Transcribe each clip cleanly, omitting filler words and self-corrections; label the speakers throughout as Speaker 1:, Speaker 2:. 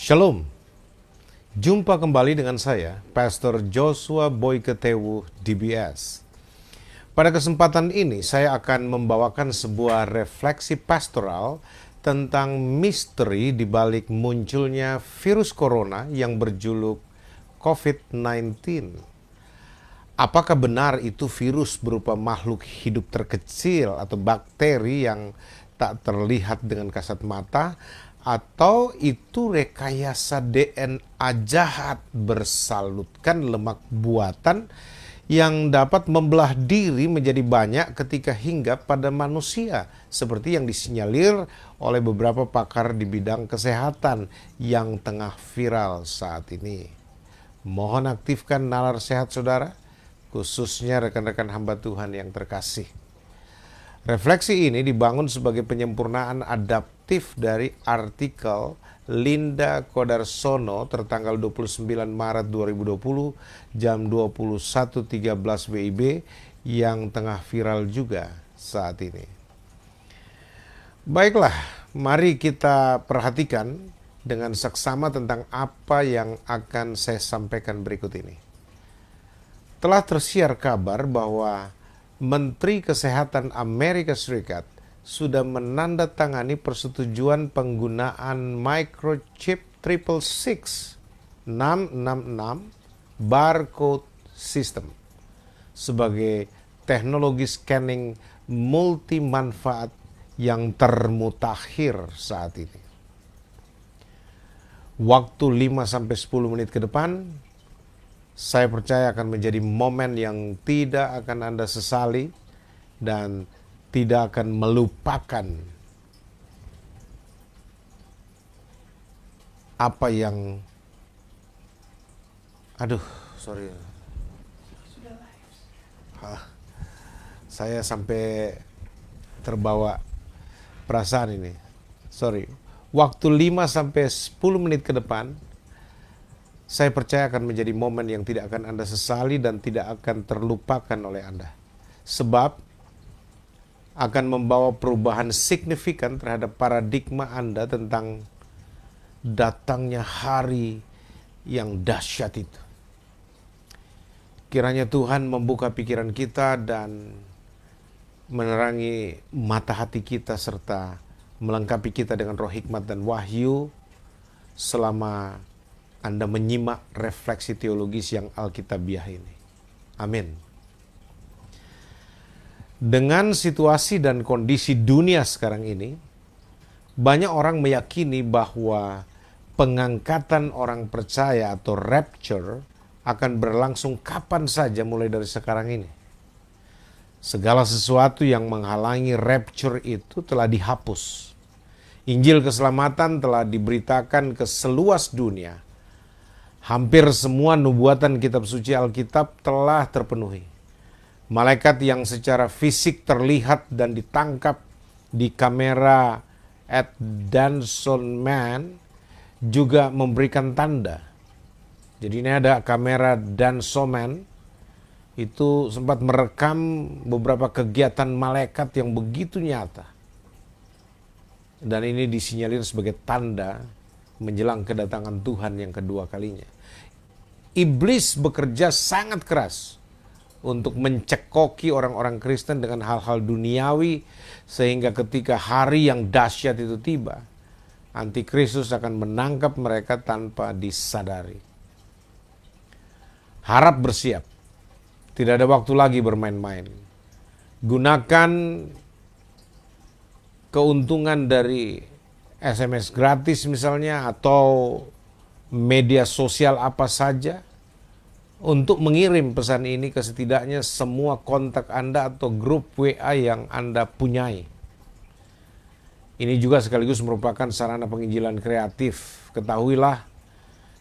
Speaker 1: Shalom, jumpa kembali dengan saya, Pastor Joshua Boyketewu, DBS. Pada kesempatan ini, saya akan membawakan sebuah refleksi pastoral tentang misteri di balik munculnya virus corona yang berjuluk COVID-19. Apakah benar itu virus berupa makhluk hidup terkecil atau bakteri yang tak terlihat dengan kasat mata, atau itu rekayasa DNA jahat bersalutkan lemak buatan yang dapat membelah diri menjadi banyak ketika hinggap pada manusia, seperti yang disinyalir oleh beberapa pakar di bidang kesehatan yang tengah viral saat ini. Mohon aktifkan nalar sehat saudara, khususnya rekan-rekan hamba Tuhan yang terkasih. Refleksi ini dibangun sebagai penyempurnaan adaptif dari artikel Linda Kodarsono tertanggal 29 Maret 2020 jam 21.13 WIB yang tengah viral juga saat ini. Baiklah, mari kita perhatikan dengan seksama tentang apa yang akan saya sampaikan berikut ini. Telah tersiar kabar bahwa Menteri Kesehatan Amerika Serikat sudah menandatangani persetujuan penggunaan microchip 666 barcode system sebagai teknologi scanning multi manfaat yang termutakhir saat ini. Waktu 5-10 menit ke depan, saya percaya akan menjadi momen yang tidak akan Anda sesali dan tidak akan melupakan apa yang saya sampai terbawa perasaan ini. Waktu 5-10 menit ke depan, saya percaya akan menjadi momen yang tidak akan Anda sesali dan tidak akan terlupakan oleh Anda. Sebab akan membawa perubahan signifikan terhadap paradigma Anda tentang datangnya hari yang dahsyat itu. Kiranya Tuhan membuka pikiran kita dan menerangi mata hati kita serta melengkapi kita dengan roh hikmat dan wahyu selama Anda menyimak refleksi teologis yang Alkitabiah ini. Amin. Dengan situasi dan kondisi dunia sekarang ini, banyak orang meyakini bahwa pengangkatan orang percaya atau rapture akan berlangsung kapan saja mulai dari sekarang ini. Segala sesuatu yang menghalangi rapture itu telah dihapus. Injil keselamatan telah diberitakan ke seluas dunia. Hampir semua nubuatan kitab suci Alkitab telah terpenuhi. Malaikat yang secara fisik terlihat dan ditangkap di kamera at Danson juga memberikan tanda. Jadi ini ada kamera Danson itu sempat merekam beberapa kegiatan malaikat yang begitu nyata. Dan ini disinyalir sebagai tanda menjelang kedatangan Tuhan yang kedua kalinya. Iblis bekerja sangat keras untuk mencekoki orang-orang Kristen dengan hal-hal duniawi, sehingga ketika hari yang dahsyat itu tiba, Antikristus akan menangkap mereka tanpa disadari. Harap bersiap, tidak ada waktu lagi bermain-main. Gunakan keuntungan dari SMS gratis misalnya, atau media sosial apa saja, untuk mengirim pesan ini ke setidaknya semua kontak Anda atau grup WA yang Anda punyai. Ini juga sekaligus merupakan sarana penginjilan kreatif. Ketahuilah,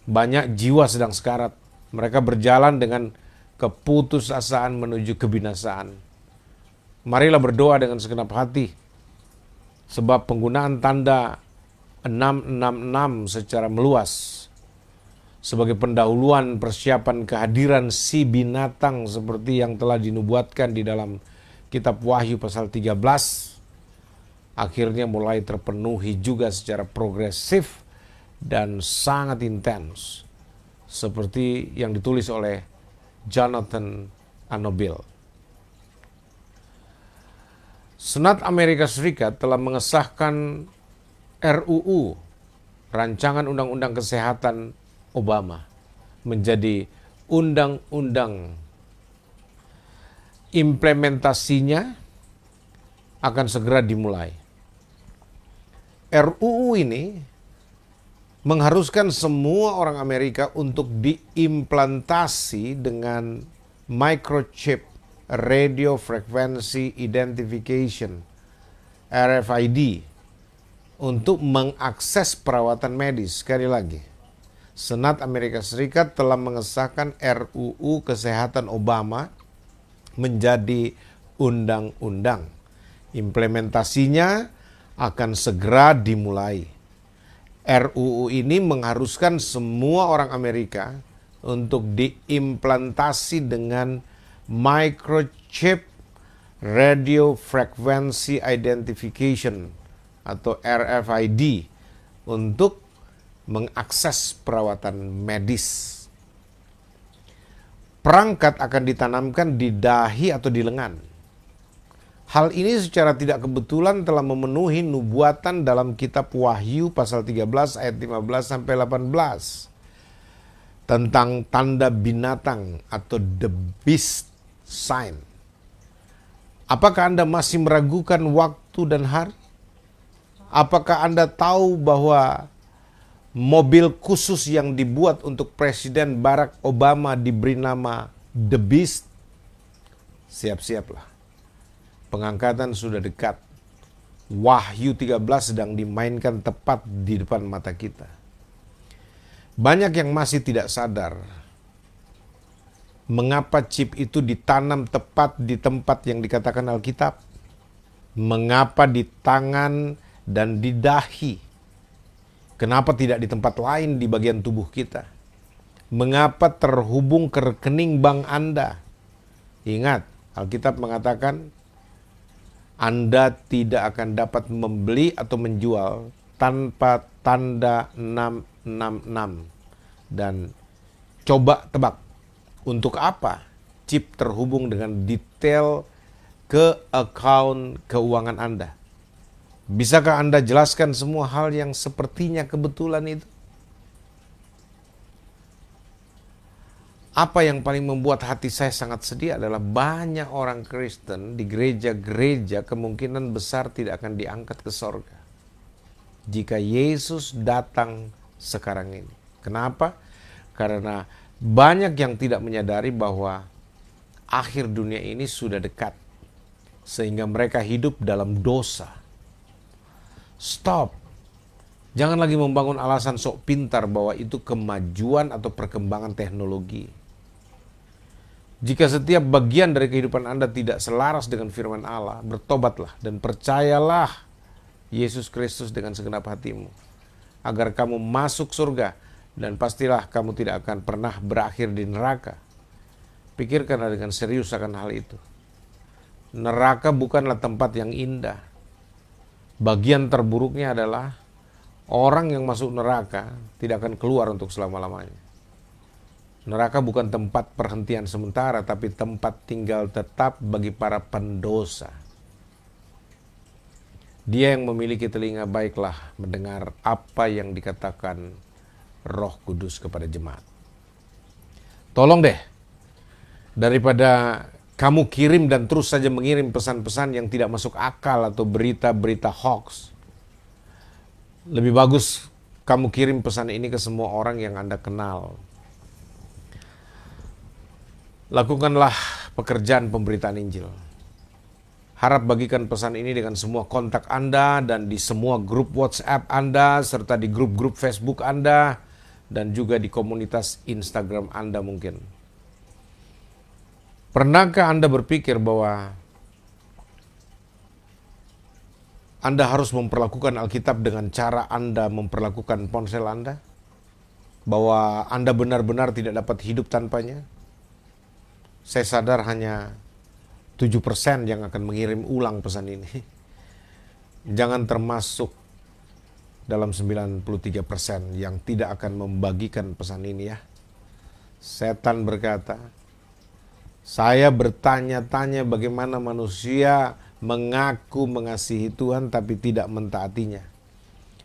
Speaker 1: banyak jiwa sedang sekarat. Mereka berjalan dengan keputusasaan menuju kebinasaan. Marilah berdoa dengan segenap hati, sebab penggunaan tanda 666 secara meluas sebagai pendahuluan persiapan kehadiran si binatang seperti yang telah dinubuatkan di dalam kitab Wahyu pasal 13 akhirnya mulai terpenuhi juga secara progresif dan sangat intens, seperti yang ditulis oleh Jonathan Anobil. Senat Amerika Serikat telah mengesahkan RUU, Rancangan Undang-Undang Kesehatan Obama, menjadi undang-undang. Implementasinya akan segera dimulai. RUU ini mengharuskan semua orang Amerika untuk diimplantasi dengan microchip, Radio Frequency Identification, RFID, untuk mengakses perawatan medis. Sekali lagi, Senat Amerika Serikat telah mengesahkan RUU Kesehatan Obama menjadi undang-undang. Implementasinya akan segera dimulai. RUU ini mengharuskan semua orang Amerika untuk diimplantasi dengan microchip, Radio Frequency Identification atau RFID untuk mengakses perawatan medis. Perangkat akan ditanamkan di dahi atau di lengan. Hal ini secara tidak kebetulan telah memenuhi nubuatan dalam kitab Wahyu pasal 13 ayat 15 sampai 18 tentang tanda binatang atau the beast sign. Apakah Anda masih meragukan waktu dan hari? Apakah Anda tahu bahwa mobil khusus yang dibuat untuk Presiden Barack Obama diberi nama The Beast? Siap-siaplah. Pengangkatan sudah dekat. Wahyu 13 sedang dimainkan tepat di depan mata kita. Banyak yang masih tidak sadar mengapa chip itu ditanam tepat di tempat yang dikatakan Alkitab. Mengapa di tangan dan di dahi? Kenapa tidak di tempat lain di bagian tubuh kita? Mengapa terhubung ke rekening bank Anda? Ingat, Alkitab mengatakan Anda tidak akan dapat membeli atau menjual tanpa tanda 666. Dan coba tebak, untuk apa chip terhubung dengan detail ke account keuangan Anda? Bisakah Anda jelaskan semua hal yang sepertinya kebetulan itu? Apa yang paling membuat hati saya sangat sedih adalah banyak orang Kristen di gereja-gereja kemungkinan besar tidak akan diangkat ke sorga jika Yesus datang sekarang ini. Kenapa? Karena banyak yang tidak menyadari bahwa akhir dunia ini sudah dekat, sehingga mereka hidup dalam dosa. Stop. Jangan lagi membangun alasan sok pintar bahwa itu kemajuan atau perkembangan teknologi. Jika setiap bagian dari kehidupan Anda tidak selaras dengan firman Allah, bertobatlah dan percayalah Yesus Kristus dengan segenap hatimu, agar kamu masuk surga, dan pastilah kamu tidak akan pernah berakhir di neraka. Pikirkanlah dengan serius akan hal itu. Neraka bukanlah tempat yang indah. Bagian terburuknya adalah orang yang masuk neraka tidak akan keluar untuk selama-lamanya. Neraka bukan tempat perhentian sementara, tapi tempat tinggal tetap bagi para pendosa. Dia yang memiliki telinga, baiklah mendengar apa yang dikatakan Roh Kudus kepada jemaat. Tolong deh, daripada kamu kirim dan terus saja mengirim pesan-pesan yang tidak masuk akal atau berita-berita hoax, lebih bagus kamu kirim pesan ini ke semua orang yang Anda kenal. Lakukanlah pekerjaan pemberitaan Injil. Harap bagikan pesan ini dengan semua kontak Anda dan di semua grup WhatsApp Anda, serta di grup-grup Facebook Anda, dan juga di komunitas Instagram Anda mungkin. Pernahkah Anda berpikir bahwa Anda harus memperlakukan Alkitab dengan cara Anda memperlakukan ponsel Anda? Bahwa Anda benar-benar tidak dapat hidup tanpanya? Saya sadar hanya 7% yang akan mengirim ulang pesan ini. Jangan termasuk dalam 93% yang tidak akan membagikan pesan ini ya. Setan berkata, saya bertanya-tanya bagaimana manusia mengaku mengasihi Tuhan tapi tidak mentaatinya.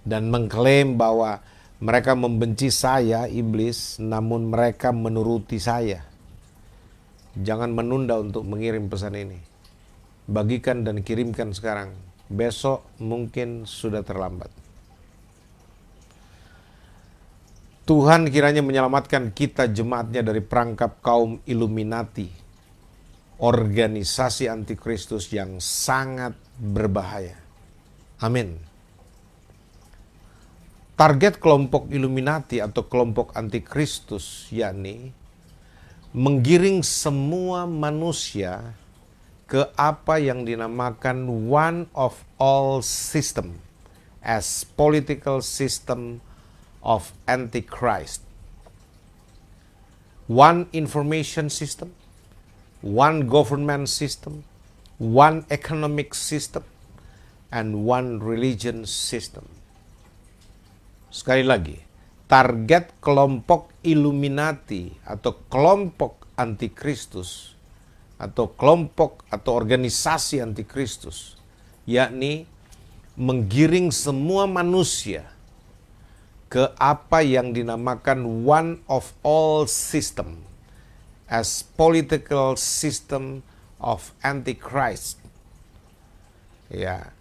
Speaker 1: Dan mengklaim bahwa mereka membenci saya, iblis, namun mereka menuruti saya. Jangan menunda untuk mengirim pesan ini. Bagikan dan kirimkan sekarang. Besok mungkin sudah terlambat. Tuhan kiranya menyelamatkan kita jemaatnya dari perangkap kaum Illuminati, organisasi antikristus yang sangat berbahaya. Amin. Target kelompok Illuminati atau kelompok antikristus yakni menggiring semua manusia ke apa yang dinamakan one of all system as political system of Antichrist. One information system, one government system, one economic system, and one religion system. Sekali lagi, target kelompok Illuminati atau kelompok antikristus atau kelompok atau organisasi antikristus yakni menggiring semua manusia ke apa yang dinamakan one of all system as political system of Antichrist. Ya.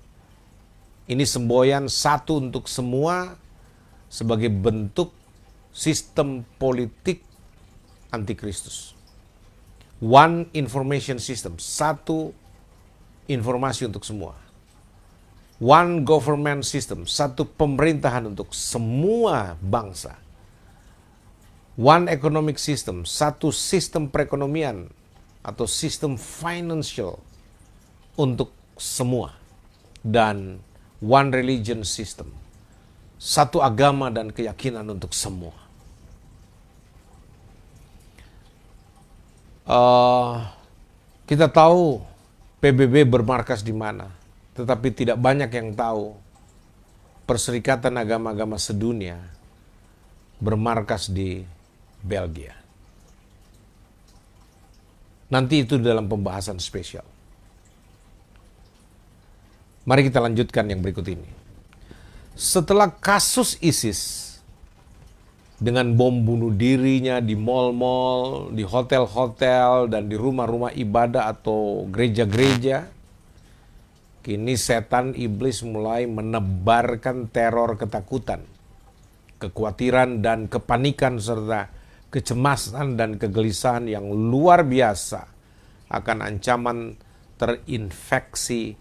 Speaker 1: Ini semboyan satu untuk semua sebagai bentuk sistem politik antikristus. One information system, satu informasi untuk semua. One government system, satu pemerintahan untuk semua bangsa. One economic system, satu sistem perekonomian atau sistem financial untuk semua. Dan one religion system, satu agama dan keyakinan untuk semua. Kita tahu PBB bermarkas di mana, tetapi tidak banyak yang tahu Perserikatan Agama-Agama Sedunia bermarkas di Belgia. Nanti itu dalam pembahasan spesial. Mari kita lanjutkan yang berikut ini. Setelah kasus ISIS dengan bom bunuh dirinya di mal-mal, di hotel-hotel, dan di rumah-rumah ibadah atau gereja-gereja, kini setan iblis mulai menebarkan teror ketakutan, kekhawatiran dan kepanikan serta kecemasan dan kegelisahan yang luar biasa akan ancaman terinfeksi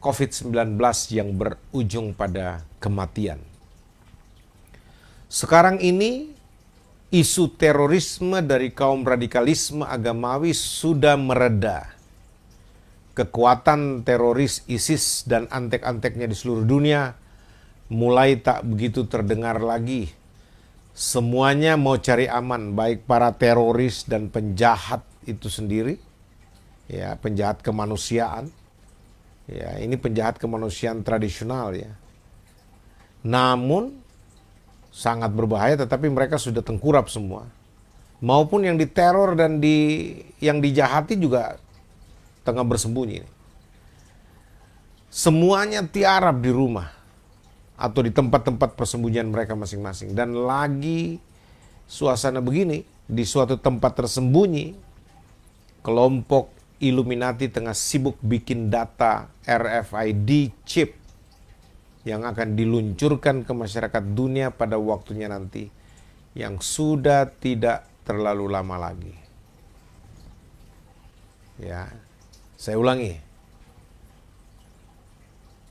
Speaker 1: COVID-19 yang berujung pada kematian. Sekarang ini, isu terorisme dari kaum radikalisme agamawi sudah mereda. Kekuatan teroris ISIS dan antek-anteknya di seluruh dunia mulai tak begitu terdengar lagi. Semuanya mau cari aman, baik para teroris dan penjahat itu sendiri, ya, penjahat kemanusiaan. Ya, ini penjahat kemanusiaan tradisional ya. Namun sangat berbahaya, tetapi mereka sudah tengkurap semua. Maupun yang diteror dan yang dijahati juga tengah bersembunyi. Semuanya tiarap di rumah atau di tempat-tempat persembunyian mereka masing-masing. Dan lagi suasana begini, di suatu tempat tersembunyi, kelompok Illuminati tengah sibuk bikin data RFID chip yang akan diluncurkan ke masyarakat dunia pada waktunya nanti, yang sudah tidak terlalu lama lagi. Ya, saya ulangi.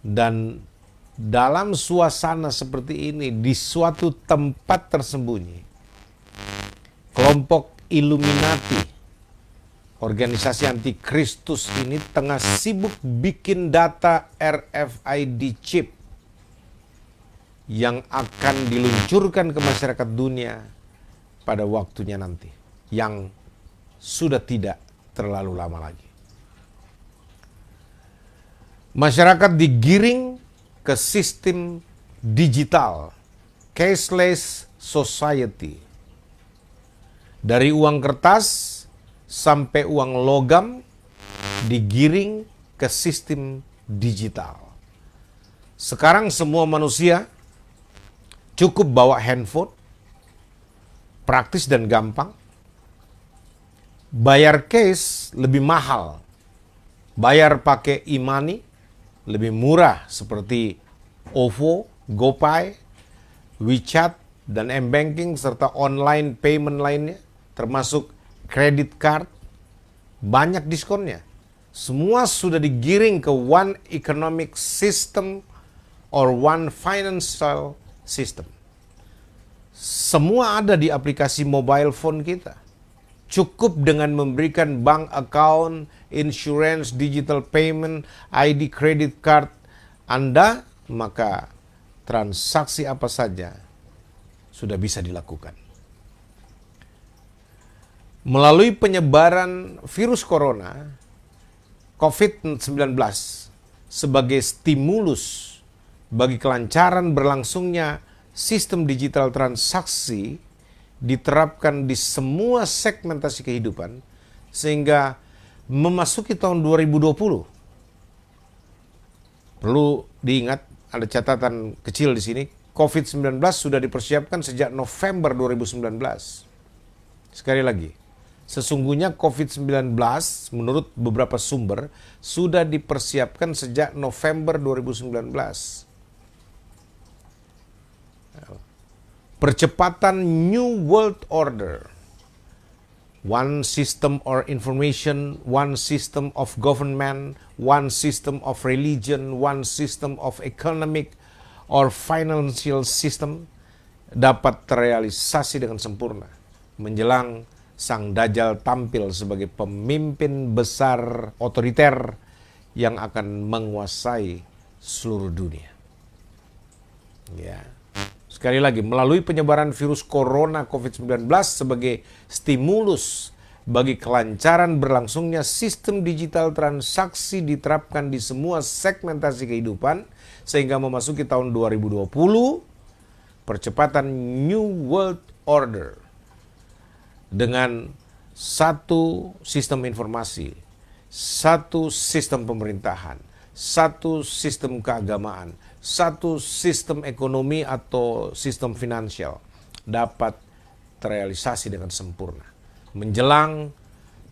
Speaker 1: Dan dalam suasana seperti ini, di suatu tempat tersembunyi, kelompok Illuminati, organisasi antikristus ini tengah sibuk bikin data RFID chip yang akan diluncurkan ke masyarakat dunia pada waktunya nanti, yang sudah tidak terlalu lama lagi. Masyarakat digiring ke sistem digital, cashless society. Dari uang kertas sampai uang logam digiring ke sistem digital. Sekarang semua manusia cukup bawa handphone, praktis dan gampang. Bayar cash lebih mahal. Bayar pakai e-money lebih murah seperti OVO, GoPay, WeChat, dan M-Banking serta online payment lainnya, termasuk credit card, banyak diskonnya. Semua sudah digiring ke one economic system or one financial system. Semua ada di aplikasi mobile phone kita. Cukup dengan memberikan bank account, insurance, digital payment, ID credit card Anda, maka transaksi apa saja sudah bisa dilakukan. Melalui penyebaran virus corona, COVID-19 sebagai stimulus bagi kelancaran berlangsungnya sistem digital transaksi diterapkan di semua segmentasi kehidupan sehingga memasuki tahun 2020. Perlu diingat, ada catatan kecil di sini, COVID-19 sudah dipersiapkan sejak November 2019. Sekali lagi, sesungguhnya COVID-19 menurut beberapa sumber sudah dipersiapkan sejak November 2019. Percepatan New World Order, one system of information, one system of government, one system of religion, one system of economic or financial system dapat terrealisasi dengan sempurna menjelang Sang Dajjal tampil sebagai pemimpin besar otoriter yang akan menguasai seluruh dunia. Ya. Sekali lagi, melalui penyebaran virus corona COVID-19 sebagai stimulus bagi kelancaran berlangsungnya sistem digital transaksi diterapkan di semua segmentasi kehidupan sehingga memasuki tahun 2020, percepatan New World Order dengan satu sistem informasi, satu sistem pemerintahan, satu sistem keagamaan, satu sistem ekonomi atau sistem finansial dapat terrealisasi dengan sempurna. Menjelang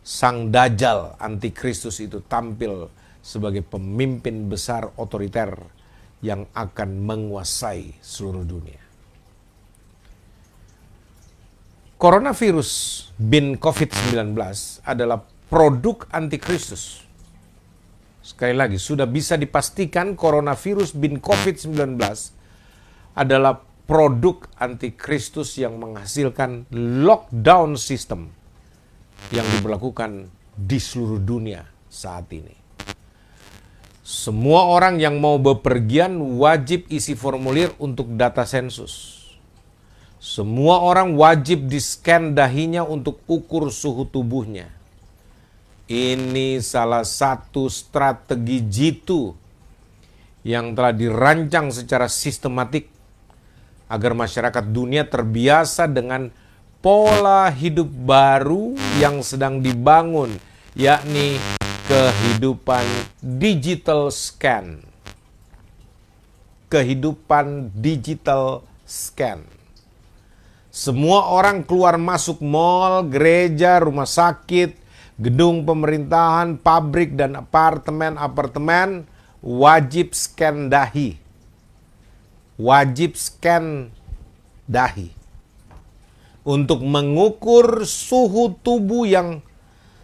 Speaker 1: Sang Dajjal Antikristus itu tampil sebagai pemimpin besar otoriter yang akan menguasai seluruh dunia. Coronavirus bin COVID-19 adalah produk antikristus. Sekali lagi, sudah bisa dipastikan coronavirus bin COVID-19 adalah produk antikristus yang menghasilkan lockdown system yang diberlakukan di seluruh dunia saat ini. Semua orang yang mau bepergian wajib isi formulir untuk data sensus. Semua orang wajib di-scan dahinya untuk ukur suhu tubuhnya. Ini salah satu strategi jitu yang telah dirancang secara sistematik agar masyarakat dunia terbiasa dengan pola hidup baru yang sedang dibangun, yakni kehidupan digital scan. Kehidupan digital scan. Semua orang keluar masuk mal, gereja, rumah sakit, gedung pemerintahan, pabrik, dan apartemen wajib scan dahi. Wajib scan dahi. Untuk mengukur suhu tubuh yang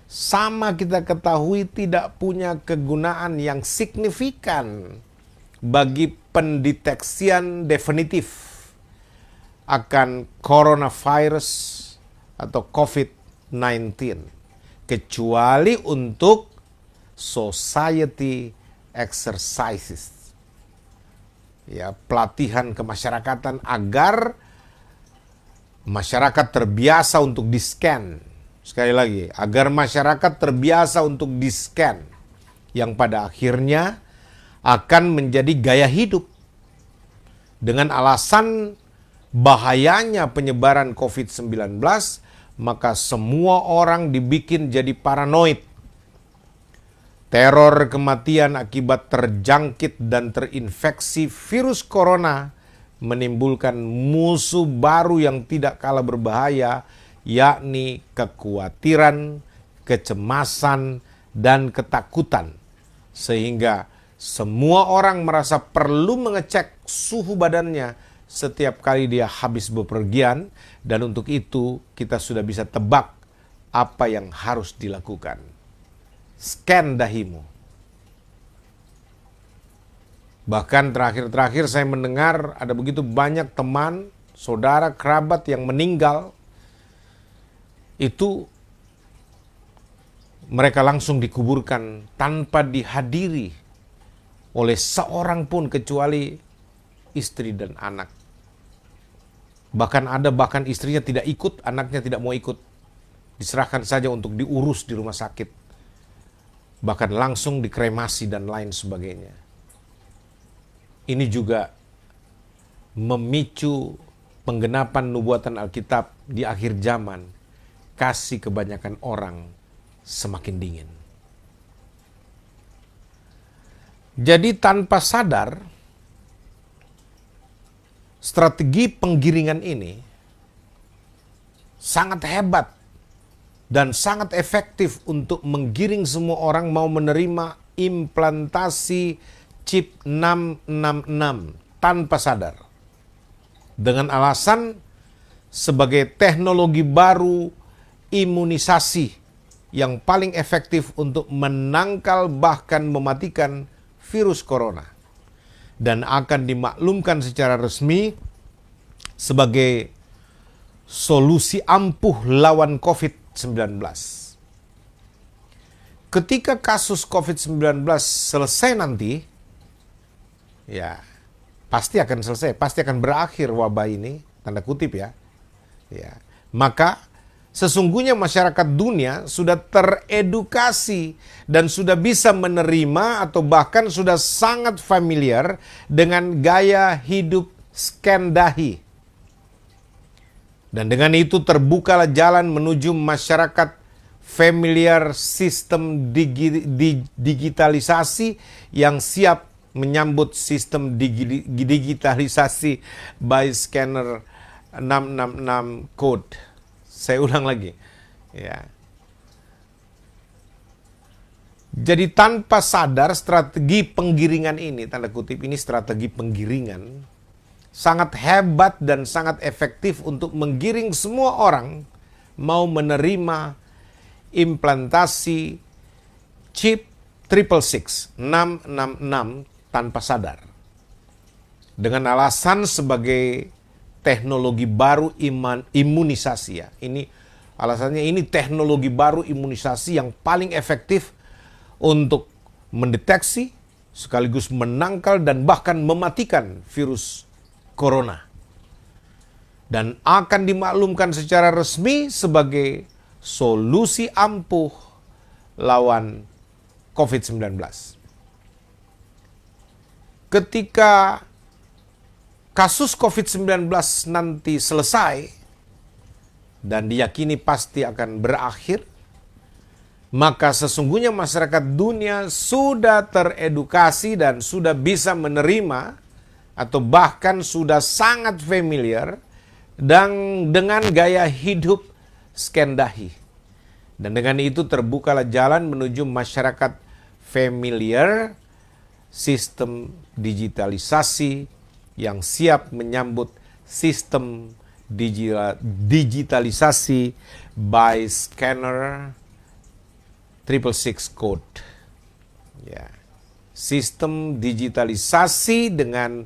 Speaker 1: sama kita ketahui tidak punya kegunaan yang signifikan bagi pendeteksian definitif akan coronavirus atau COVID-19. Kecuali untuk society exercises. Ya, pelatihan kemasyarakatan agar masyarakat terbiasa untuk di-scan. Sekali lagi, agar masyarakat terbiasa untuk di-scan. Yang pada akhirnya akan menjadi gaya hidup. Dengan alasan bahayanya penyebaran COVID-19, maka semua orang dibikin jadi paranoid. Teror kematian akibat terjangkit dan terinfeksi virus corona menimbulkan musuh baru yang tidak kalah berbahaya, yakni kekhawatiran, kecemasan, dan ketakutan. Sehingga semua orang merasa perlu mengecek suhu badannya setiap kali dia habis bepergian, dan untuk itu kita sudah bisa tebak apa yang harus dilakukan. Scan dahimu. Bahkan terakhir-terakhir saya mendengar ada begitu banyak teman, saudara, kerabat yang meninggal. Itu mereka langsung dikuburkan tanpa dihadiri oleh seorang pun kecuali istri dan anak. Bahkan istrinya tidak ikut, anaknya tidak mau ikut. Diserahkan saja untuk diurus di rumah sakit. Bahkan langsung dikremasi dan lain sebagainya. Ini juga memicu penggenapan nubuatan Alkitab di akhir zaman. Kasih kebanyakan orang semakin dingin. Jadi tanpa sadar, strategi penggiringan ini sangat hebat dan sangat efektif untuk menggiring semua orang mau menerima implantasi chip 666 tanpa sadar. Dengan alasan sebagai teknologi baru imunisasi yang paling efektif untuk menangkal bahkan mematikan virus corona. Dan akan dimaklumkan secara resmi sebagai solusi ampuh lawan COVID-19. Ketika kasus COVID-19 selesai nanti, ya pasti akan selesai, pasti akan berakhir wabah ini, tanda kutip ya. Maka sesungguhnya masyarakat dunia sudah teredukasi dan sudah bisa menerima atau bahkan sudah sangat familiar dengan gaya hidup scan dahi. Dan dengan itu terbukalah jalan menuju masyarakat familiar sistem digitalisasi yang siap menyambut sistem digitalisasi by scanner 666 code. Saya ulang lagi. Ya. Jadi tanpa sadar strategi penggiringan ini, tanda kutip ini strategi penggiringan, sangat hebat dan sangat efektif untuk menggiring semua orang mau menerima implantasi chip 666 tanpa sadar. Dengan alasan sebagai teknologi baru imunisasi ya. Ini alasannya, ini teknologi baru imunisasi yang paling efektif untuk mendeteksi sekaligus menangkal dan bahkan mematikan virus corona. Dan akan dimaklumkan secara resmi sebagai solusi ampuh lawan COVID-19. Ketika kasus COVID-19 nanti selesai dan diyakini pasti akan berakhir, maka sesungguhnya masyarakat dunia sudah teredukasi dan sudah bisa menerima atau bahkan sudah sangat familiar dengan gaya hidup scan dahi. Dan dengan itu terbukalah jalan menuju masyarakat familiar sistem digitalisasi yang siap menyambut sistem digitalisasi by scanner 666 code. Ya. Sistem digitalisasi dengan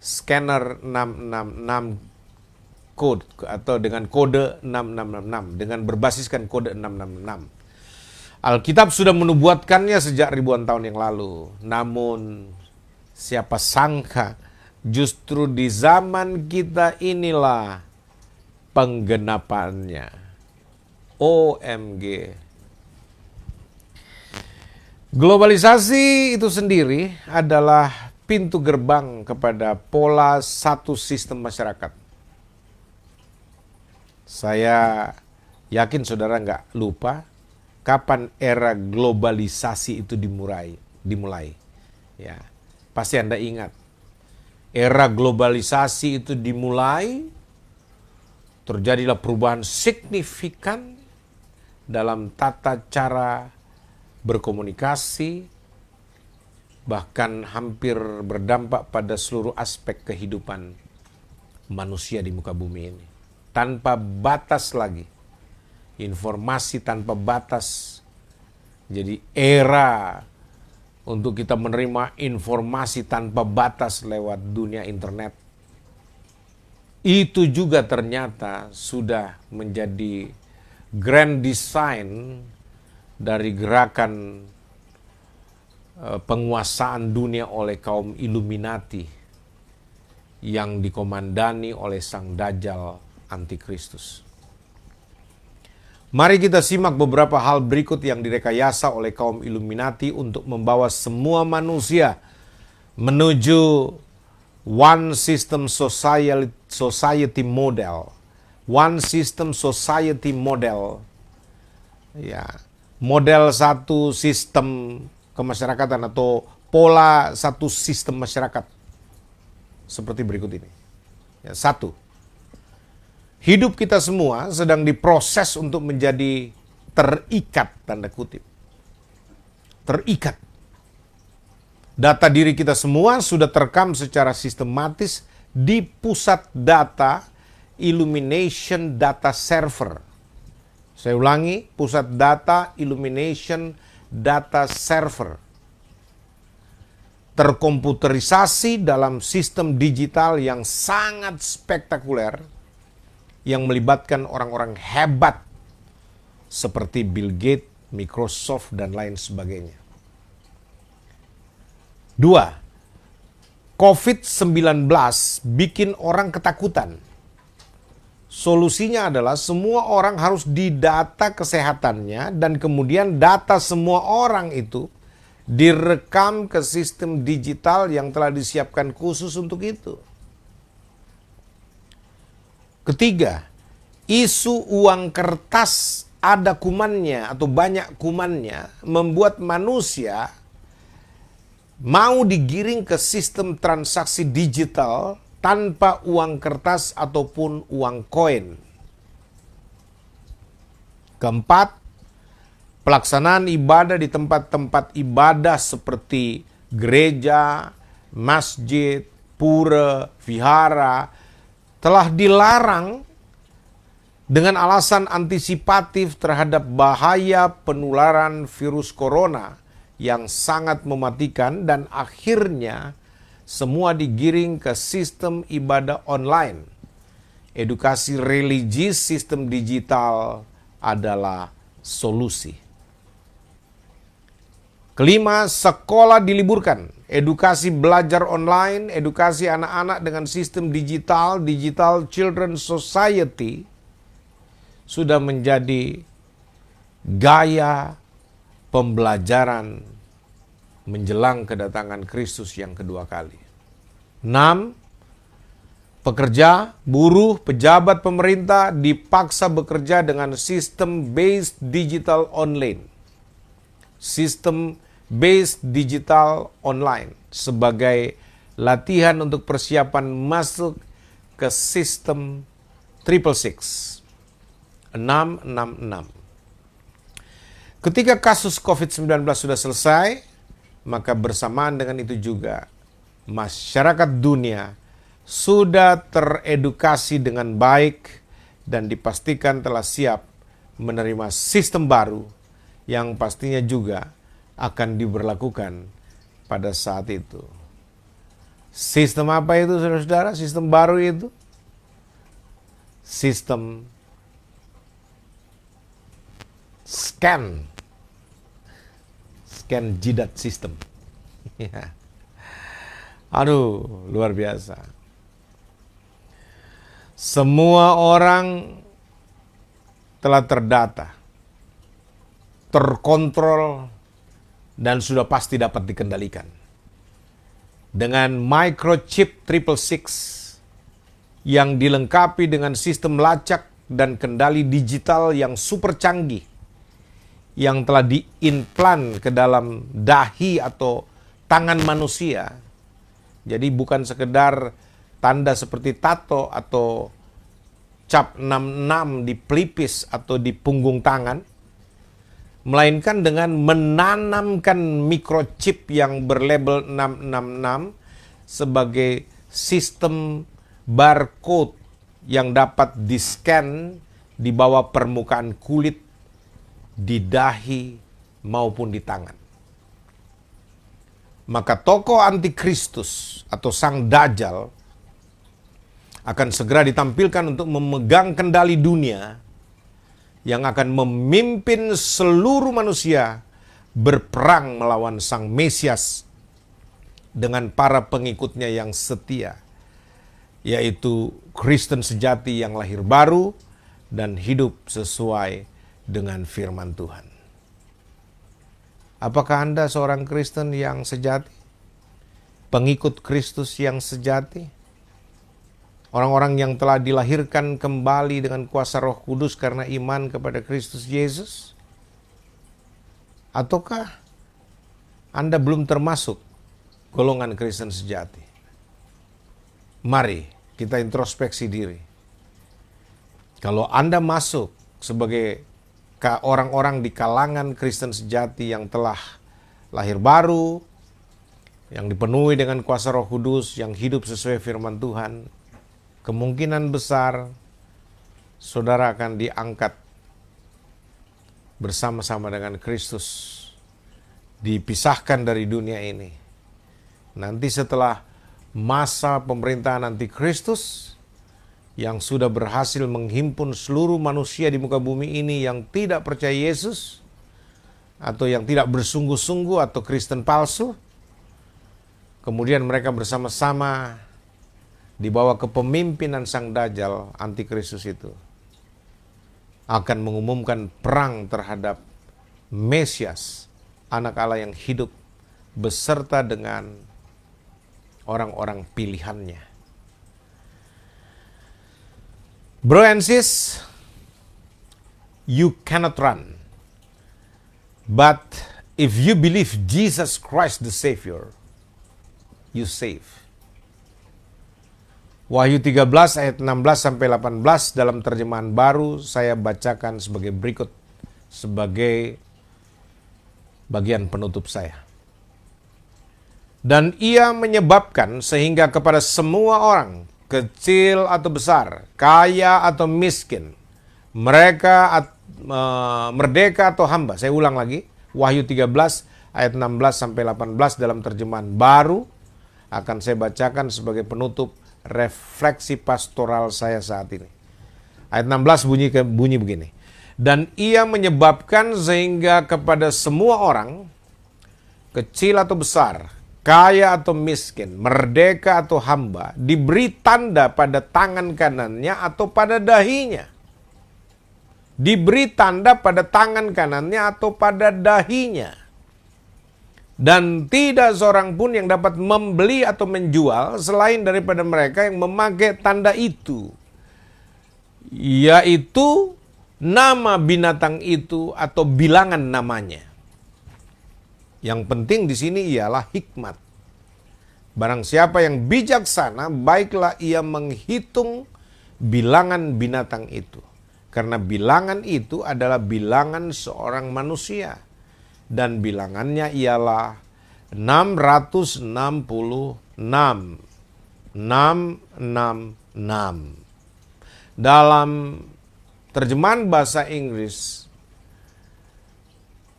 Speaker 1: scanner 666 code atau dengan kode 6666, dengan berbasiskan kode 666. Alkitab sudah menubuatkannya sejak ribuan tahun yang lalu. Namun siapa sangka justru di zaman kita inilah penggenapannya. OMG. Globalisasi itu sendiri adalah pintu gerbang kepada pola satu sistem masyarakat. Saya yakin saudara nggak lupa kapan era globalisasi itu dimulai. Ya, pasti Anda ingat. Era globalisasi itu dimulai, terjadilah perubahan signifikan dalam tata cara berkomunikasi, bahkan hampir berdampak pada seluruh aspek kehidupan manusia di muka bumi ini. Tanpa batas lagi. Informasi tanpa batas. Jadi era untuk kita menerima informasi tanpa batas lewat dunia internet. Itu juga ternyata sudah menjadi grand design dari gerakan penguasaan dunia oleh kaum Illuminati yang dikomandani oleh Sang Dajjal Antikristus. Mari kita simak beberapa hal berikut yang direkayasa oleh kaum Illuminati untuk membawa semua manusia menuju one system society model. One system society model. Ya, model satu sistem kemasyarakatan atau pola satu sistem masyarakat. Seperti berikut ini. Ya, satu. Hidup kita semua sedang diproses untuk menjadi terikat, tanda kutip. Terikat. Data diri kita semua sudah terekam secara sistematis di pusat data Illumination Data Server. Saya ulangi, pusat data Illumination Data Server. Terkomputerisasi dalam sistem digital yang sangat spektakuler, yang melibatkan orang-orang hebat seperti Bill Gates, Microsoft, dan lain sebagainya. 2. COVID-19 bikin orang ketakutan. Solusinya adalah semua orang harus didata kesehatannya dan kemudian data semua orang itu direkam ke sistem digital yang telah disiapkan khusus untuk itu. Ketiga, isu uang kertas ada kumannya atau banyak kumannya membuat manusia mau digiring ke sistem transaksi digital tanpa uang kertas ataupun uang koin. Keempat, pelaksanaan ibadah di tempat-tempat ibadah seperti gereja, masjid, pura, vihara telah dilarang dengan alasan antisipatif terhadap bahaya penularan virus corona yang sangat mematikan, dan akhirnya semua digiring ke sistem ibadah online. Edukasi religi sistem digital adalah solusi. Kelima, sekolah diliburkan. Edukasi belajar online, edukasi anak-anak dengan sistem digital, Digital Children Society, sudah menjadi gaya pembelajaran menjelang kedatangan Kristus yang kedua kali. 6. Pekerja, buruh, pejabat pemerintah dipaksa bekerja dengan sistem based digital online. Sistem based digital online sebagai latihan untuk persiapan masuk ke sistem 666. 666. Ketika kasus COVID-19 sudah selesai, maka bersamaan dengan itu juga masyarakat dunia sudah teredukasi dengan baik dan dipastikan telah siap menerima sistem baru yang pastinya juga akan diberlakukan pada saat itu. Sistem apa itu, saudara-saudara? Sistem baru itu? Sistem scan jidat sistem. Aduh, luar biasa. Semua orang telah terdata, terkontrol, dan sudah pasti dapat dikendalikan. dengan microchip 666 yang dilengkapi dengan sistem lacak dan kendali digital yang super canggih yang telah diimplan ke dalam dahi atau tangan manusia. Jadi bukan sekedar tanda seperti tato atau cap 66 di pelipis atau di punggung tangan, melainkan dengan menanamkan microchip yang berlabel 666 sebagai sistem barcode yang dapat di-scan di bawah permukaan kulit, di dahi maupun di tangan. Maka tokoh antikristus atau sang dajjal akan segera ditampilkan untuk memegang kendali dunia yang akan memimpin seluruh manusia berperang melawan sang Mesias dengan para pengikutnya yang setia, yaitu Kristen sejati yang lahir baru dan hidup sesuai dengan firman Tuhan. Apakah Anda seorang Kristen yang sejati? Pengikut Kristus yang sejati? Orang-orang yang telah dilahirkan kembali dengan kuasa Roh Kudus karena iman kepada Kristus Yesus? Ataukah Anda belum termasuk golongan Kristen sejati? Mari kita introspeksi diri. Kalau Anda masuk sebagai orang-orang di kalangan Kristen sejati yang telah lahir baru, yang dipenuhi dengan kuasa Roh Kudus, yang hidup sesuai firman Tuhan, kemungkinan besar saudara akan diangkat bersama-sama dengan Kristus, dipisahkan dari dunia ini. Nanti setelah masa pemerintahan antikristus yang sudah berhasil menghimpun seluruh manusia di muka bumi ini yang tidak percaya Yesus atau yang tidak bersungguh-sungguh atau Kristen palsu, kemudian mereka bersama-sama di bawah kepemimpinan sang dajjal antikristus itu akan mengumumkan perang terhadap Mesias, anak Allah yang hidup beserta dengan orang-orang pilihannya. Bro and sis, you cannot run. But if you believe Jesus Christ the Savior, you save. Wahyu 13 ayat 16 sampai 18 dalam terjemahan baru saya bacakan sebagai berikut sebagai bagian penutup saya. Dan ia menyebabkan sehingga kepada semua orang, kecil atau besar, kaya atau miskin, mereka merdeka atau hamba. Saya ulang lagi, Wahyu 13 ayat 16 sampai 18 dalam terjemahan baru akan saya bacakan sebagai penutup refleksi pastoral saya saat ini. Ayat 16 bunyi begini. Dan ia menyebabkan sehingga kepada semua orang, kecil atau besar, kaya atau miskin, merdeka atau hamba, diberi tanda pada tangan kanannya atau pada dahinya. Diberi tanda pada tangan kanannya atau pada dahinya. Dan tidak seorang pun yang dapat membeli atau menjual selain daripada mereka yang memakai tanda itu, yaitu nama binatang itu atau bilangan namanya. Yang penting di sini ialah hikmat. Barang siapa yang bijaksana, baiklah ia menghitung bilangan binatang itu. Karena bilangan itu adalah bilangan seorang manusia. Dan bilangannya ialah 666. 666. Dalam terjemahan bahasa Inggris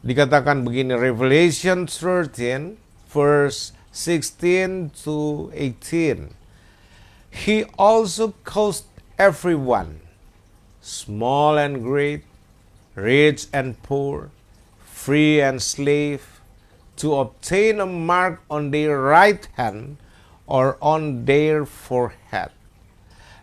Speaker 1: dikatakan begini, Revelation 13 verse 16 to 18. He also caused everyone, small and great, rich and poor, free and slave, to obtain a mark on their right hand or on their forehead.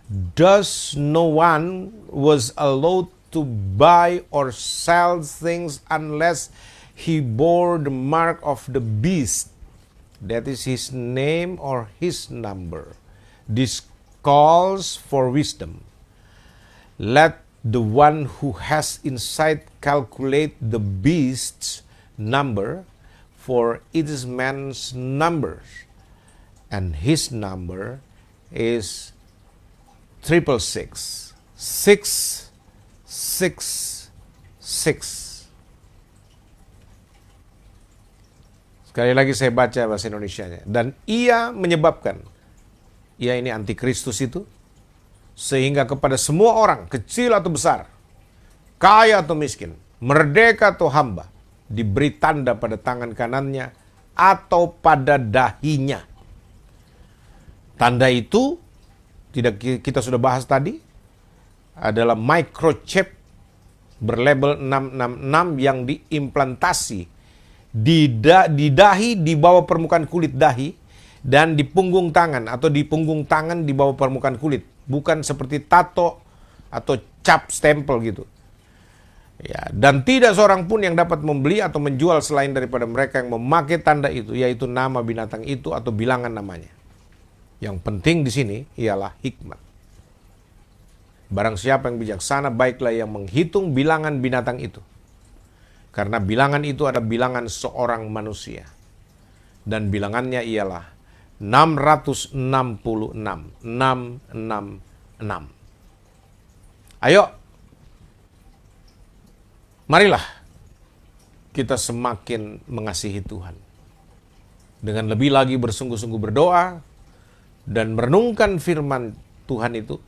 Speaker 1: Thus no one was allowed to buy or sell things unless he bore the mark of the beast, That is his name or his number. This calls for wisdom. Let the one who has insight calculate the beast's number, for it is man's numbers, and his number is 666. 666. Sekali lagi saya baca bahasa Indonesianya. Dan ia menyebabkan, ia ini antikristus itu, sehingga kepada semua orang, kecil atau besar, kaya atau miskin, merdeka atau hamba, diberi tanda pada tangan kanannya atau pada dahinya. Tanda itu, tidak kita sudah bahas tadi, adalah microchip berlabel 666 yang diimplantasi di dahi, di bawah permukaan kulit dahi, dan di punggung tangan atau di punggung tangan di bawah permukaan kulit. Bukan seperti tato atau cap stempel gitu. Ya, dan tidak seorang pun yang dapat membeli atau menjual selain daripada mereka yang memakai tanda itu, yaitu nama binatang itu atau bilangan namanya. Yang penting di sini ialah hikmat. Barang siapa yang bijaksana, baiklah yang menghitung bilangan binatang itu. Karena bilangan itu adalah bilangan seorang manusia. Dan bilangannya ialah 666. 666. Ayo, marilah kita semakin mengasihi Tuhan. Dengan lebih lagi bersungguh-sungguh berdoa dan merenungkan firman Tuhan itu,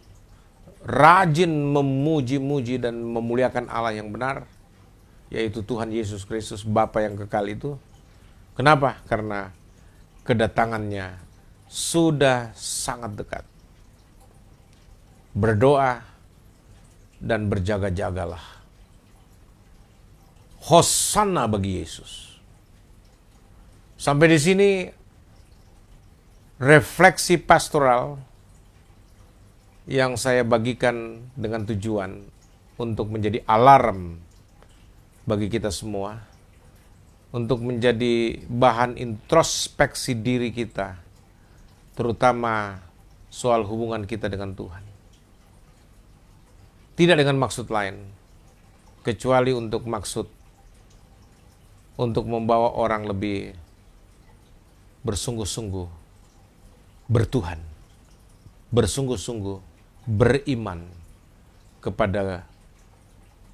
Speaker 1: rajin memuji-muji dan memuliakan Allah yang benar, yaitu Tuhan Yesus Kristus, Bapa yang kekal itu. Kenapa? Karena kedatangannya sudah sangat dekat. Berdoa dan berjaga-jagalah. Hosana bagi Yesus. Sampai di sini refleksi pastoral yang saya bagikan dengan tujuan untuk menjadi alarm bagi kita semua, untuk menjadi bahan introspeksi diri kita, terutama soal hubungan kita dengan Tuhan. Tidak dengan maksud lain, kecuali untuk maksud untuk membawa orang lebih bersungguh-sungguh bertuhan, bersungguh-sungguh beriman kepada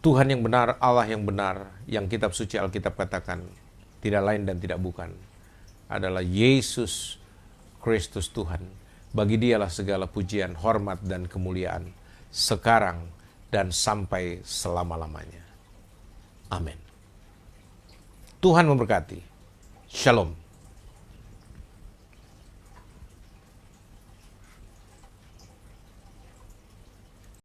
Speaker 1: Tuhan yang benar, Allah yang benar, yang kitab suci Alkitab katakan tidak lain dan tidak bukan adalah Yesus Kristus Tuhan. Bagi Dialah segala pujian, hormat, dan kemuliaan sekarang dan sampai selama-lamanya. Amin. Tuhan memberkati. Shalom.